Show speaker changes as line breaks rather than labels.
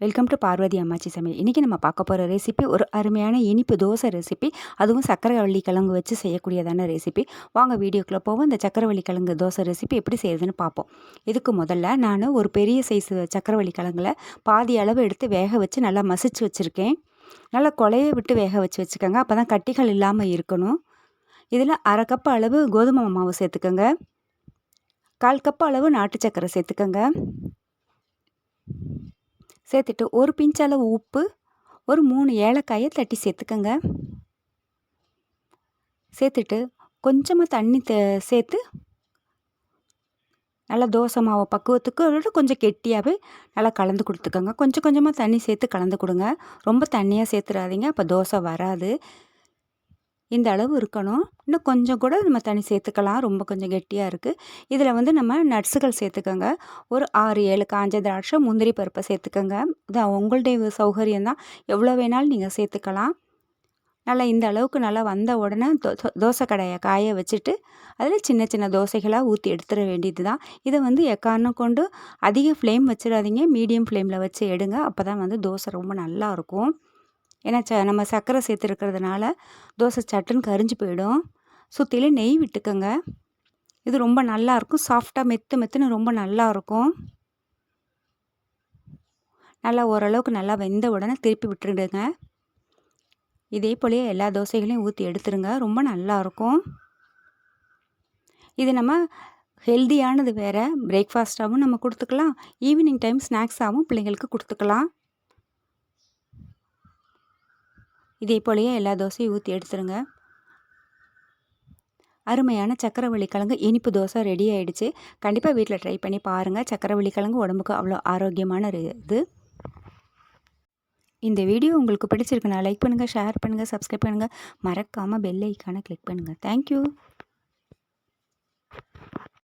Welcome to Parvati அம்மாச்சி சமையல். இன்றைக்கி நம்ம பார்க்க போகிற ரெசிபி ஒரு அருமையான இனிப்பு தோசை ரெசிபி. அதுவும் சக்கரவள்ளி கிழங்கு வச்சு செய்யக்கூடியதான ரெசிபி. வாங்க வீடியோக்குள்ளே போவோம். இந்த சக்கரவள்ளி கிழங்கு தோசை ரெசிபி எப்படி செய்யுதுன்னு பார்ப்போம். இதுக்கு முதல்ல நான் ஒரு பெரிய சைஸ் சக்கரவள்ளி கிழங்குல பாதி அளவு எடுத்து வேக வச்சு நல்லா மசிச்சு வச்சுருக்கேன். நல்லா கொலைய விட்டு வேக வச்சு வச்சுக்கோங்க. அப்போ தான் கட்டிகள் இல்லாமல் இருக்கணும். இதில் அரை கப் அளவு கோதுமை மாவு சேர்த்துக்கோங்க. 1/4 கப் அளவு நாட்டு சக்கரை சேர்த்துக்கோங்க. சேர்த்துட்டு ஒரு பிஞ்ச் அளவு உப்பு, ஒரு 3 ஏலக்காயை தட்டி சேர்த்துக்கங்க. சேர்த்துட்டு கொஞ்சமாக தண்ணி சேர்த்து நல்லா தோசை மாவு பக்குவத்துக்கு விட கொஞ்சம் கெட்டியாகவே நல்லா கலந்து கொடுத்துக்கோங்க. கொஞ்சம் கொஞ்சமாக தண்ணி சேர்த்து கலந்து கொடுங்க. ரொம்ப தண்ணியாக சேர்த்துடாதீங்க, அப்போ தோசை வராது. இந்த அளவு இருக்கணும். இன்னும் கொஞ்சம் கூட நம்ம தண்ணி சேர்த்துக்கலாம், ரொம்ப கொஞ்சம் கெட்டியாக இருக்குது. இதில் நம்ம நட்ஸுகள் சேர்த்துக்கோங்க. ஒரு 6-7 காஞ்ச திராட்சை, முந்திரி பருப்பை சேர்த்துக்கோங்க. இது உங்களுடைய சௌகரியம்தான், எவ்வளோ வேணாலும் நீங்கள் சேர்த்துக்கலாம். நல்லா இந்த அளவுக்கு நல்லா வந்த உடனே தோசை கடாயை காய வச்சுட்டு அதில் சின்ன சின்ன தோசைகளாக ஊற்றி எடுத்துட வேண்டியது தான். இதை எக்காரணம் கொண்டு அதிக ஃப்ளேம் வச்சிடாதீங்க, மீடியம் ஃப்ளேமில் வச்சு எடுங்க. அப்போ தான் தோசை ரொம்ப நல்லாயிருக்கும். ஏன்னா நம்ம சர்க்கரை சேர்த்துருக்கிறதுனால தோசை சட்டுன்னு கரிஞ்சு போயிடும். சுற்றிலும் நெய் விட்டுக்கோங்க. இது ரொம்ப நல்லாயிருக்கும். சாஃப்டாக மெத்துன்னு ரொம்ப நல்லாயிருக்கும். நல்லா ஓரளவுக்கு நல்லா வெந்த உடனே திருப்பி விட்டுடுங்க. இதே போலயே எல்லா தோசைகளையும் ஊற்றி எடுத்துருங்க. ரொம்ப நல்லாயிருக்கும். இது நம்ம ஹெல்தியானது வேறு. பிரேக்ஃபாஸ்ட்டாகவும் நம்ம கொடுத்துக்கலாம், ஈவினிங் டைம் ஸ்நாக்ஸாகவும் பிள்ளைங்களுக்கு கொடுத்துக்கலாம். இதே போலயே எல்லா தோசையும் ஊற்றி எடுத்துருங்க. அருமையான சக்கரவள்ளி கிழங்கு இனிப்பு தோசை ரெடி ஆகிடுச்சு. கண்டிப்பாக வீட்டில் ட்ரை பண்ணி பாருங்கள். சக்கரவள்ளி கிழங்கு உடம்புக்கு அவ்வளோ ஆரோக்கியமான இது. இந்த வீடியோ உங்களுக்கு பிடிச்சிருக்குன்னா லைக் பண்ணுங்கள், ஷேர் பண்ணுங்கள், சப்ஸ்கிரைப் பண்ணுங்கள். மறக்காமல் பெல் ஐக்கானை கிளிக் பண்ணுங்கள். தேங்க்யூ.